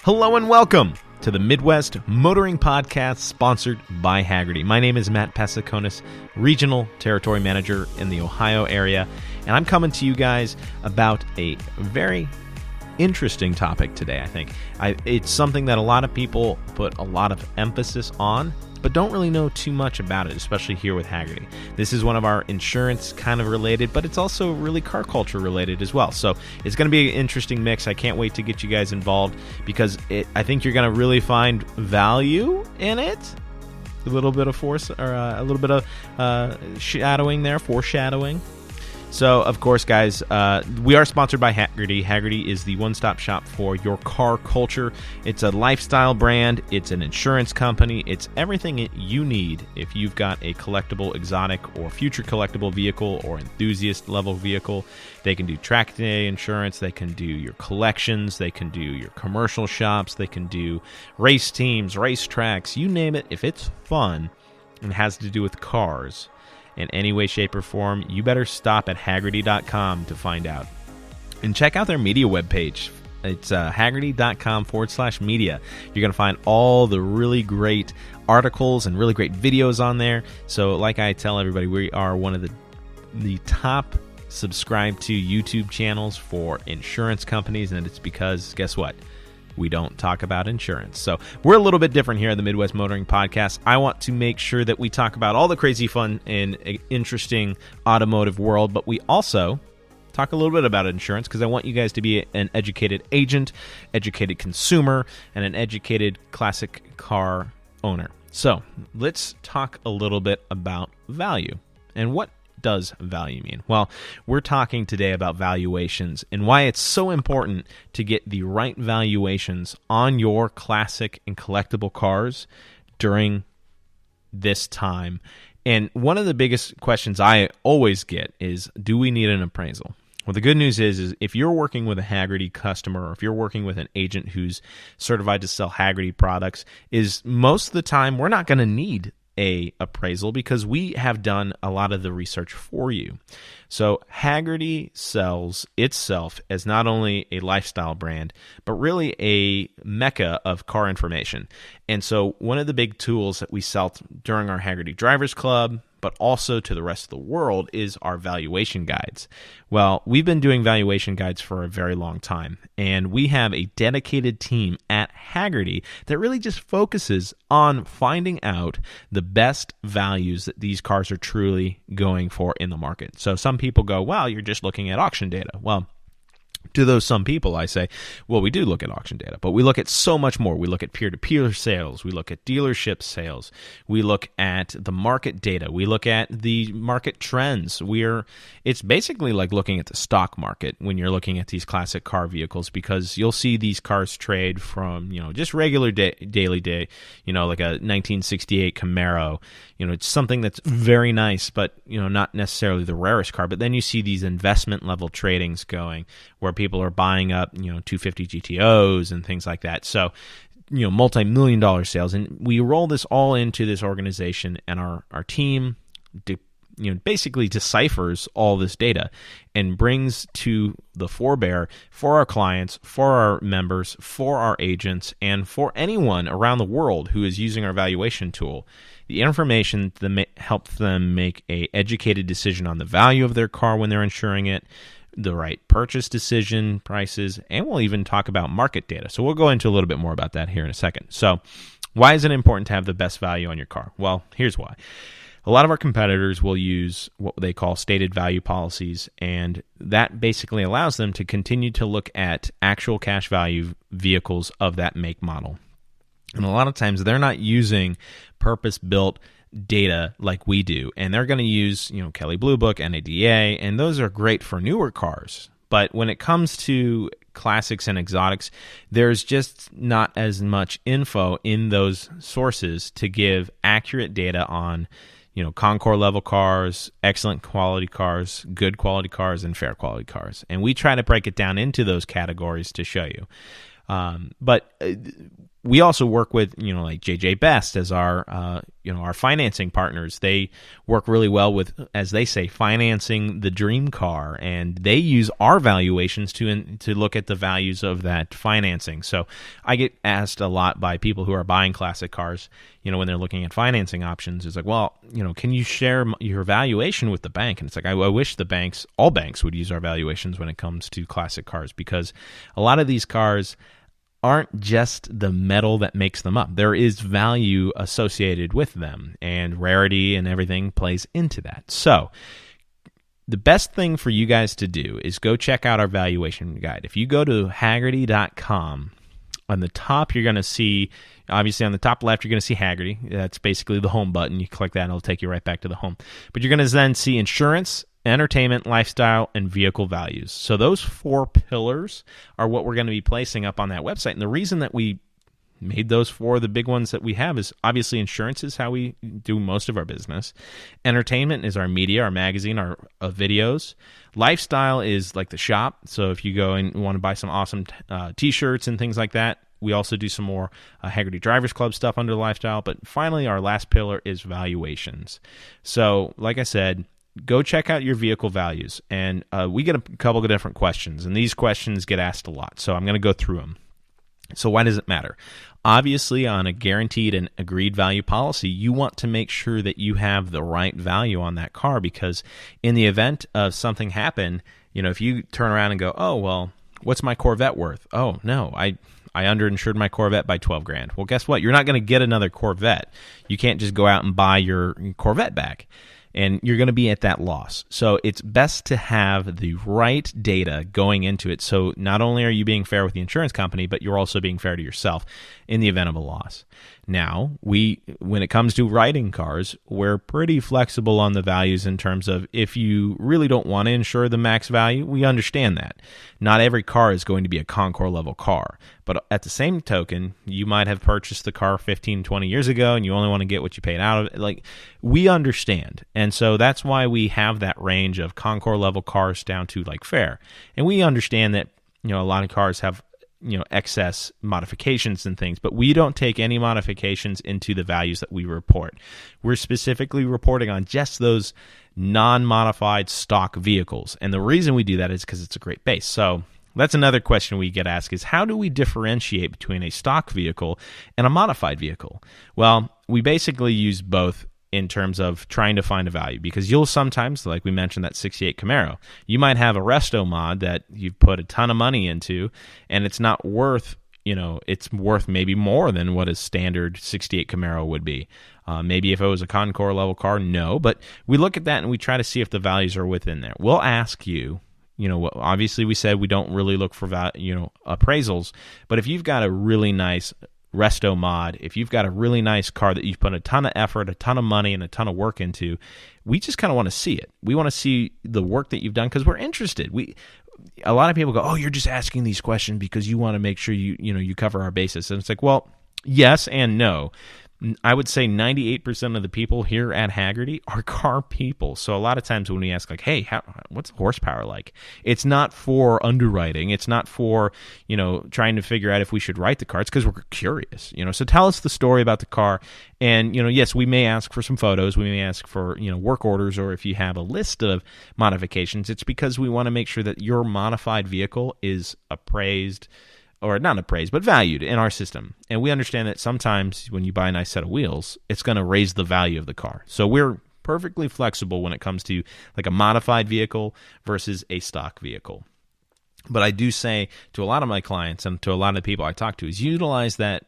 Hello and welcome to the Midwest Motoring Podcast, sponsored by Hagerty. My name is Matt Pasakonis, Regional Territory Manager in the Ohio area, and I'm coming to you guys about a very interesting topic today, I think. It's something that a lot of people put a lot of emphasis on, but don't really know too much about it, especially here with Hagerty. This is one of our insurance kind of related, but it's also really car culture related as well. So it's going to be an interesting mix. I can't wait to get you guys involved because I think you're going to really find value in it. A little bit of foreshadowing. So, of course, guys, we are sponsored by Hagerty. Hagerty is the one-stop shop for your car culture. It's a lifestyle brand. It's an insurance company. It's everything you need if you've got a collectible, exotic, or future collectible vehicle or enthusiast-level vehicle. They can do track day insurance. They can do your collections. They can do your commercial shops. They can do race teams, race tracks, you name it. If it's fun and has to do with cars in any way, shape, or form, you better stop at Hagerty.com to find out. And check out their media webpage. It's Hagerty.com/media. You're going to find all the really great articles and really great videos on there. So like I tell everybody, we are one of the top subscribed to YouTube channels for insurance companies, and it's because, guess what? We don't talk about insurance. So we're a little bit different here at the Midwest Motoring Podcast. I want to make sure that we talk about all the crazy fun and interesting automotive world, but we also talk a little bit about insurance because I want you guys to be an educated agent, educated consumer, and an educated classic car owner. So let's talk a little bit about value. And what does value mean? Well, we're talking today about valuations and why it's so important to get the right valuations on your classic and collectible cars during this time. And one of the biggest questions I always get is, do we need an appraisal? Well, the good news is if you're working with a Hagerty customer or if you're working with an agent who's certified to sell Hagerty products, is most of the time we're not going to need a appraisal because we have done a lot of the research for you. So Hagerty sells itself as not only a lifestyle brand, but really a mecca of car information. And so one of the big tools that we sell during our Hagerty Drivers Club, but also to the rest of the world, is our valuation guides. Well, we've been doing valuation guides for a very long time, and we have a dedicated team at Hagerty that really just focuses on finding out the best values that these cars are truly going for in the market. So some people go, well, you're just looking at auction data. Well, to those some people, I say, well, we do look at auction data, but we look at so much more. We look at peer-to-peer sales. We look at dealership sales. We look at the market data. We look at the market trends. It's basically like looking at the stock market when you're looking at these classic car vehicles, because you'll see these cars trade from, just regular daily day, like a 1968 Camaro. It's something that's very nice, but, not necessarily the rarest car. But then you see these investment level tradings going where people are buying up, 250 GTOs and things like that. So, multi-million dollar sales. And we roll this all into this organization, and our team, basically deciphers all this data and brings to the forebear for our clients, for our members, for our agents, and for anyone around the world who is using our valuation tool, the information to help them make a educated decision on the value of their car when they're insuring it, the right purchase decision, prices, and we'll even talk about market data. So we'll go into a little bit more about that here in a second. So why is it important to have the best value on your car? Well, here's why. A lot of our competitors will use what they call stated value policies, and that basically allows them to continue to look at actual cash value vehicles of that make model. And a lot of times they're not using purpose-built data like we do, and they're going to use Kelley Blue Book, NADA, and those are great for newer cars. But when it comes to classics and exotics, there's just not as much info in those sources to give accurate data on Concours level cars, excellent quality cars, good quality cars, and fair quality cars. And we try to break it down into those categories to show you. But we also work with, like JJ Best as our, our financing partners. They work really well with, as they say, financing the dream car, and they use our valuations to look at the values of that financing. So I get asked a lot by people who are buying classic cars, when they're looking at financing options, it's like, well, can you share your valuation with the bank? And it's like, I wish all banks would use our valuations when it comes to classic cars, because a lot of these cars aren't just the metal that makes them up. There is value associated with them, and rarity and everything plays into that. So the best thing for you guys to do is go check out our valuation guide. If you go to Hagerty.com, on the top, you're going to see, obviously on the top left, you're going to see Hagerty. That's basically the home button. You click that and it'll take you right back to the home. But you're going to then see insurance, entertainment, lifestyle, and vehicle values. So those 4 pillars are what we're going to be placing up on that website. And the reason that we made those 4 the big ones that we have is obviously insurance is how we do most of our business. Entertainment is our media, our magazine, our videos. Lifestyle is like the shop. So if you go and want to buy some awesome t-shirts and things like that, we also do some more Hagerty Drivers Club stuff under lifestyle. But finally, our last pillar is valuations. So like I said, go check out your vehicle values. And we get a couple of different questions, and these questions get asked a lot. So I'm going to go through them. So why does it matter? Obviously, on a guaranteed and agreed value policy, you want to make sure that you have the right value on that car, because in the event of something happen, if you turn around and go, oh, well, what's my Corvette worth? Oh, no, I underinsured my Corvette by $12,000. Well, guess what? You're not going to get another Corvette. You can't just go out and buy your Corvette back, and you're going to be at that loss. So it's best to have the right data going into it. So not only are you being fair with the insurance company, but you're also being fair to yourself in the event of a loss. Now, when it comes to writing cars, we're pretty flexible on the values in terms of if you really don't want to insure the max value, we understand that. Not every car is going to be a Concours level car. But at the same token, you might have purchased the car 15, 20 years ago, and you only want to get what you paid out of it. Like, we understand. And so that's why we have that range of Concours level cars down to like fair. And we understand that, a lot of cars have excess modifications and things, but we don't take any modifications into the values that we report. We're specifically reporting on just those non-modified stock vehicles. And the reason we do that is because it's a great base. So that's another question we get asked is, how do we differentiate between a stock vehicle and a modified vehicle? Well, we basically use both in terms of trying to find a value, because you'll sometimes, like we mentioned, that 68 Camaro, you might have a resto mod that you've put a ton of money into, and it's not worth, it's worth maybe more than what a standard 68 Camaro would be. Maybe if it was a Concours level car, no, but we look at that and we try to see if the values are within there. We'll ask you, obviously we said we don't really look for appraisals, but if you've got a really nice resto mod, if you've got a really nice car that you've put a ton of effort, a ton of money, and a ton of work into, we just kind of want to see it. We want to see the work that you've done because we're interested. A lot of people go, oh, you're just asking these questions because you want to make sure you cover our bases. And it's like, well, yes and no. I would say 98% of the people here at Hagerty are car people. So a lot of times when we ask, like, hey, what's horsepower like? It's not for underwriting. It's not for, trying to figure out if we should write the car. It's because we're curious, So tell us the story about the car. And, yes, we may ask for some photos. We may ask for, work orders, or if you have a list of modifications, it's because we want to make sure that your modified vehicle is appraised, or not appraised, but valued in our system. And we understand that sometimes when you buy a nice set of wheels, it's going to raise the value of the car. So we're perfectly flexible when it comes to like a modified vehicle versus a stock vehicle. But I do say to a lot of my clients and to a lot of people I talk to is utilize that,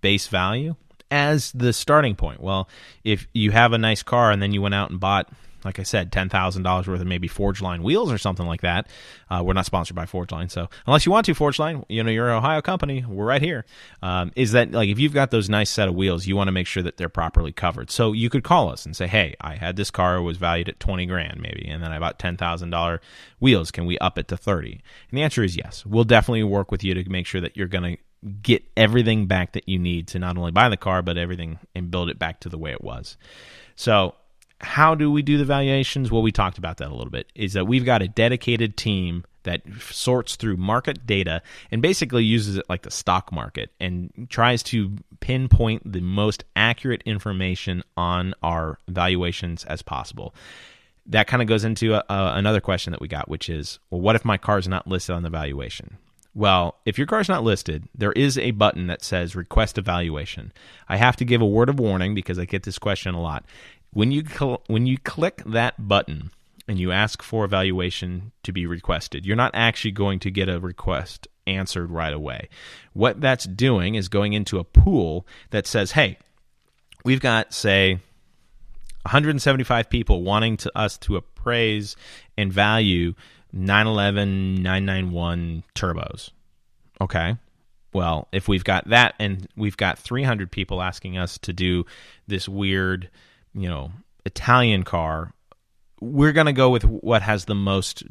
base value as the starting point. Well, if you have a nice car and then you went out and bought, like I said, $10,000 worth of maybe Forge Line wheels or something like that. We're not sponsored by Forge Line, so unless you want to, Forge Line, you're an Ohio company, we're right here. Is that, like, if you've got those nice set of wheels, you want to make sure that they're properly covered. So you could call us and say, hey, I had this car, it was valued at $20,000 maybe, and then I bought $10,000 wheels. Can we up it to $30,000? And the answer is yes. We'll definitely work with you to make sure that you're going to get everything back that you need to not only buy the car, but everything and build it back to the way it was. So how do we do the valuations? Well, we talked about that a little bit, is that we've got a dedicated team that sorts through market data and basically uses it like the stock market and tries to pinpoint the most accurate information on our valuations as possible. That kind of goes into another question that we got, which is, well, what if my car is not listed on the valuation? Well, if your car's not listed, there is a button that says request a valuation. I have to give a word of warning because I get this question a lot. When you click that button and you ask for a valuation to be requested, you're not actually going to get a request answered right away. What that's doing is going into a pool that says, hey, we've got, say, 175 people wanting us to appraise and value 911, 991 turbos. Okay. Well, if we've got that and we've got 300 people asking us to do this weird, Italian car, we're going to go with what has the most,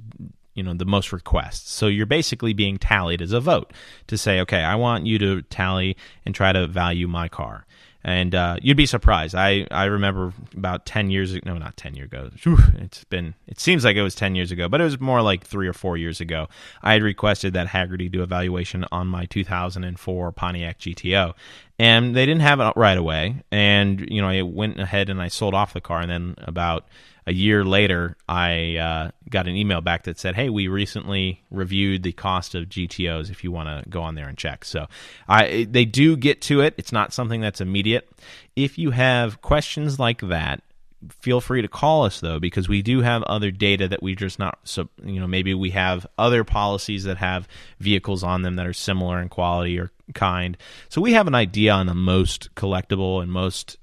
the most requests. So you're basically being tallied as a vote to say, okay, I want you to tally and try to value my car. And you'd be surprised. I remember about 10 years ago, no, not 10 years ago. It seems like it was 10 years ago, but it was more like 3 or 4 years ago. I had requested that Haggerty do a valuation on my 2004 Pontiac GTO. And they didn't have it right away. And, I went ahead and I sold off the car. And then about a year later, I got an email back that said, hey, we recently reviewed the cost of GTOs if you want to go on there and check. So they do get to it. It's not something that's immediate. If you have questions like that, feel free to call us, though, because we do have other data that we just not, so maybe we have other policies that have vehicles on them that are similar in quality or kind. So we have an idea on the most collectible and most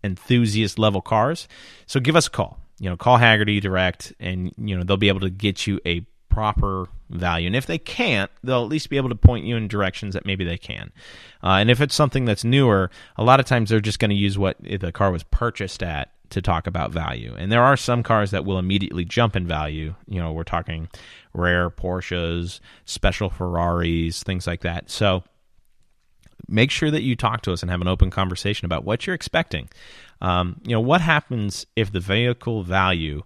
enthusiast level cars. So give us a call. Call Haggerty direct, and they'll be able to get you a proper value. And if they can't, they'll at least be able to point you in directions that maybe they can. And if it's something that's newer, a lot of times they're just going to use what the car was purchased at to talk about value. And there are some cars that will immediately jump in value. We're talking rare Porsches, special Ferraris, things like that. So make sure that you talk to us and have an open conversation about what you're expecting. What happens if the vehicle value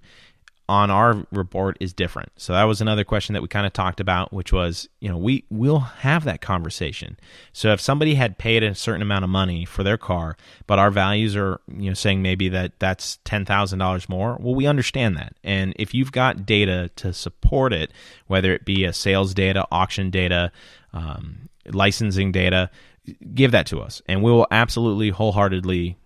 on our report is different? So that was another question that we kind of talked about, which was, we will have that conversation. So if somebody had paid a certain amount of money for their car, but our values are, saying maybe that's $10,000 more, well, we understand that. And if you've got data to support it, whether it be a sales data, auction data, licensing data, give that to us, and we will absolutely wholeheartedly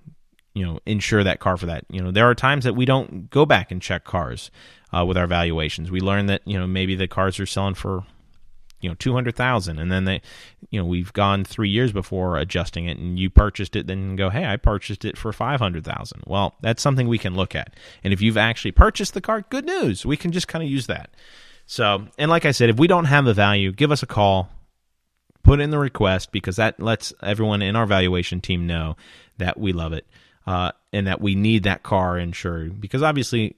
insure that car for that. There are times that we don't go back and check cars with our valuations. We learn that maybe the cars are selling for $200,000, and then we've gone 3 years before adjusting it, and you purchased it, then go, hey, I purchased it for $500,000. Well, that's something we can look at. And if you've actually purchased the car, good news. We can just kind of use that. So, and like I said, if we don't have the value, give us a call. Put in the request, because that lets everyone in our valuation team know that we love it and that we need that car insured. Because obviously,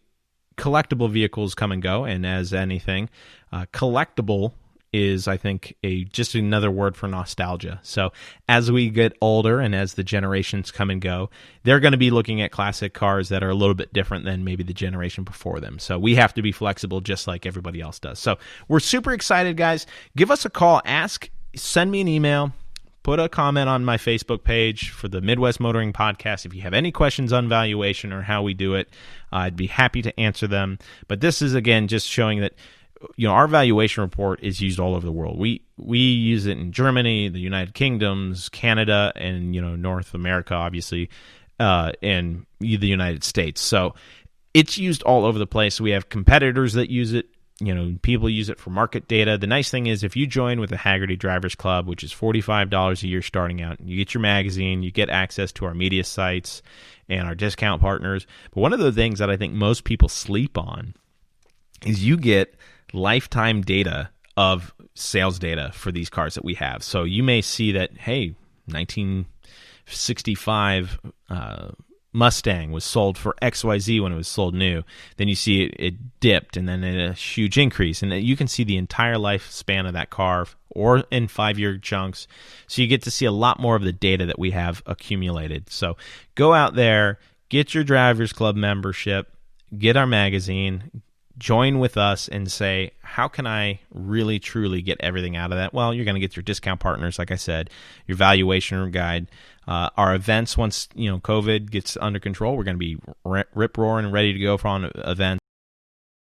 collectible vehicles come and go, and as anything, collectible is, I think, just another word for nostalgia. So as we get older and as the generations come and go, they're going to be looking at classic cars that are a little bit different than maybe the generation before them. So we have to be flexible just like everybody else does. So we're super excited, guys. Give us a call. Send me an email. Put a comment on my Facebook page for the Midwest Motoring Podcast. If you have any questions on valuation or how we do it, I'd be happy to answer them. But this is, again, just showing that our valuation report is used all over the world. We use it in Germany, the United Kingdoms, Canada, and North America, obviously, and the United States. So it's used all over the place. We have competitors that use it. People use it for market data. The nice thing is if you join with the Haggerty Drivers Club, which is $45 a year starting out, you get your magazine, you get access to our media sites and our discount partners. But one of the things that I think most people sleep on is you get lifetime data of sales data for these cars that we have. So you may see that, hey, 1965 Mustang was sold for XYZ when it was sold new. Then you see it dipped, and then a huge increase. And you can see the entire lifespan of that car or in 5-year chunks. So you get to see a lot more of the data that we have accumulated. So go out there, get your Drivers Club membership, get our magazine, join with us and say, how can I really, truly get everything out of that? Well, you're going to get your discount partners, like I said, your valuation guide, our events. Once COVID gets under control, we're going to be rip-roaring and ready to go for on events.